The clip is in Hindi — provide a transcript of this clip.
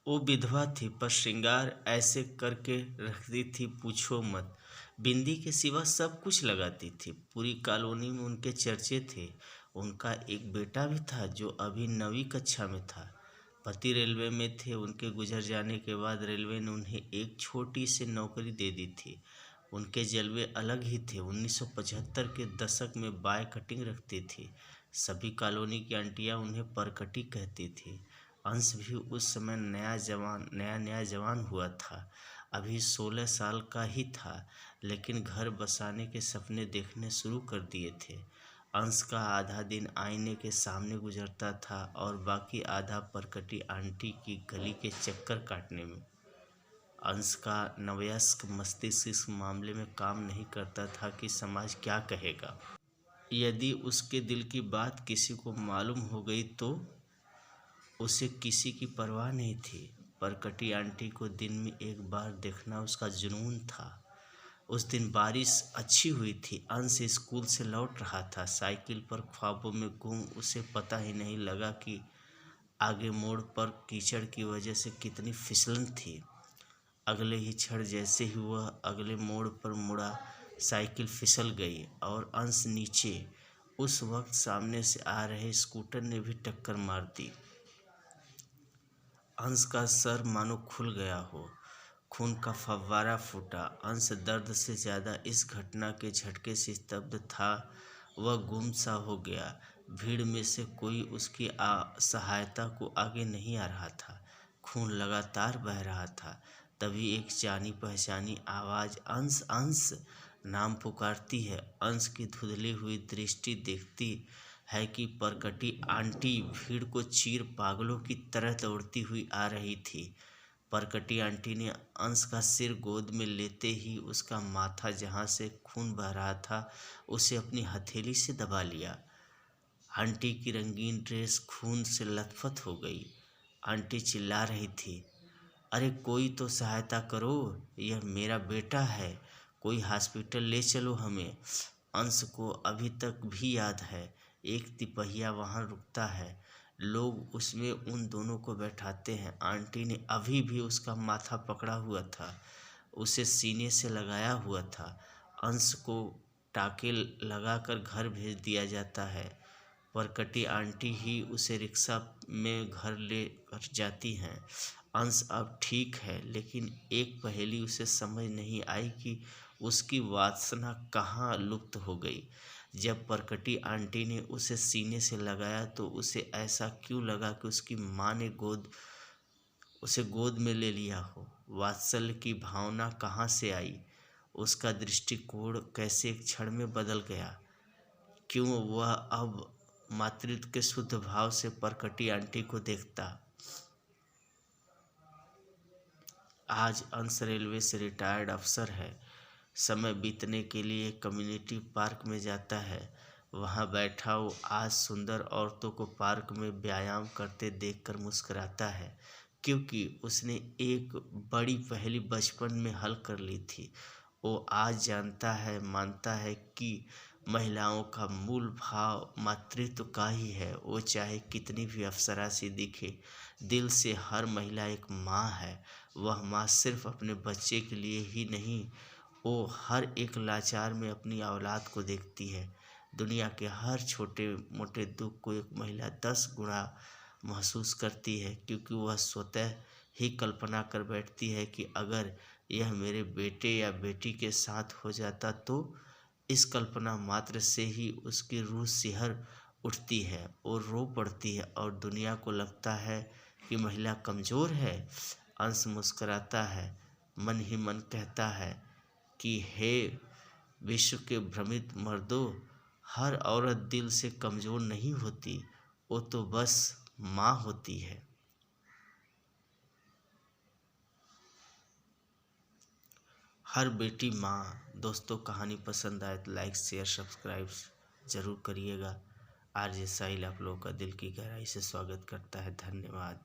वो विधवा थी पर श्रृंगार ऐसे करके रखती थी पूछो मत। बिंदी के सिवा सब कुछ लगाती थी। पूरी कॉलोनी में उनके चर्चे थे। उनका एक बेटा भी था जो अभी 9वीं कक्षा में था। पति रेलवे में थे। उनके गुजर जाने के बाद रेलवे ने उन्हें एक छोटी सी नौकरी दे दी थी। उनके जलवे अलग ही थे। 1975 के दशक में बाय कटिंग रखती थी। सभी कॉलोनी की आंटियां उन्हें परकटी कहती थी। अंश भी उस समय नया जवान हुआ था। अभी 16 साल का ही था, लेकिन घर बसाने के सपने देखने शुरू कर दिए थे। अंश का आधा दिन आईने के सामने गुजरता था और बाकी आधा परकटी आंटी की गली के चक्कर काटने में। अंश का नवयस्क मस्तिष्क इस मामले में काम नहीं करता था कि समाज क्या कहेगा। यदि उसके दिल की बात किसी को मालूम हो गई तो उसे किसी की परवाह नहीं थी। परकटी आंटी को दिन में एक बार देखना उसका जुनून था। उस दिन बारिश अच्छी हुई थी। अंश स्कूल से लौट रहा था। साइकिल पर ख्वाबों में गुम उसे पता ही नहीं लगा कि आगे मोड़ पर कीचड़ की वजह से कितनी फिसलन थी। अगले ही क्षण जैसे ही वह अगले मोड़ पर मुड़ा, साइकिल फिसल गई और अंश नीचे। उस वक्त सामने से आ रहे स्कूटर ने भी टक्कर मार दी। अंश का सर मानो खुल गया हो। खून का फव्वारा फूटा। अंश दर्द से ज़्यादा इस घटना के झटके से स्तब्ध था। वह गुम सा हो गया। भीड़ में से कोई उसकी सहायता को आगे नहीं आ रहा था। खून लगातार बह रहा था। तभी एक जानी पहचानी आवाज़ अंश अंश नाम पुकारती है। अंश की धुंधली हुई दृष्टि देखती है कि परकटी आंटी भीड़ को चीर पागलों की तरह दौड़ती हुई आ रही थी। परकटी आंटी ने अंश का सिर गोद में लेते ही उसका माथा, जहाँ से खून बह रहा था, उसे अपनी हथेली से दबा लिया। आंटी की रंगीन ड्रेस खून से लथपथ हो गई। आंटी चिल्ला रही थी, अरे कोई तो सहायता करो, यह मेरा बेटा है, कोई हॉस्पिटल ले चलो हमें। अंश को अभी तक भी याद है, एक तिपहिया वहाँ रुकता है, लोग उसमें उन दोनों को बैठाते हैं। आंटी ने अभी भी उसका माथा पकड़ा हुआ था, उसे सीने से लगाया हुआ था। अंश को टाके लगाकर घर भेज दिया जाता है। परकटी आंटी ही उसे रिक्शा में घर ले कर जाती हैं। अंश अब ठीक है, लेकिन एक पहेली उसे समझ नहीं आई कि उसकी वासना कहाँ लुप्त हो गई। जब परकटी आंटी ने उसे सीने से लगाया तो उसे ऐसा क्यों लगा कि उसकी माँ ने उसे गोद में ले लिया हो। वात्सल्य की भावना कहाँ से आई? उसका दृष्टिकोण कैसे एक क्षण में बदल गया? क्यों वह अब मातृत्व के शुद्ध भाव से परकटी आंटी को देखता? आज अंश रेलवे से रिटायर्ड अफसर है। समय बीतने के लिए कम्युनिटी पार्क में जाता है। वहाँ बैठा वो आज सुंदर औरतों को पार्क में व्यायाम करते देखकर मुस्कुराता है, क्योंकि उसने एक बड़ी पहेली बचपन में हल कर ली थी। वो आज जानता है, मानता है कि महिलाओं का मूल भाव मातृत्व का ही है। वो चाहे कितनी भी अप्सरा सी दिखे, दिल से हर महिला एक माँ है। वह माँ सिर्फ अपने बच्चे के लिए ही नहीं, वो हर एक लाचार में अपनी औलाद को देखती है। दुनिया के हर छोटे मोटे दुख को एक महिला 10 गुना महसूस करती है, क्योंकि वह स्वतः ही कल्पना कर बैठती है कि अगर यह मेरे बेटे या बेटी के साथ हो जाता तो। इस कल्पना मात्र से ही उसकी रूह सिहर उठती है और रो पड़ती है और दुनिया को लगता है कि महिला कमज़ोर है। अंश मुस्कुराता है, मन ही मन कहता है कि हे विश्व के भ्रमित मर्दों, हर औरत दिल से कमज़ोर नहीं होती, वो तो बस माँ होती है। हर बेटी माँ। दोस्तों, कहानी पसंद आए तो लाइक शेयर सब्सक्राइब ज़रूर करिएगा। आरजे साहिल आप लोगों का दिल की गहराई से स्वागत करता है। धन्यवाद।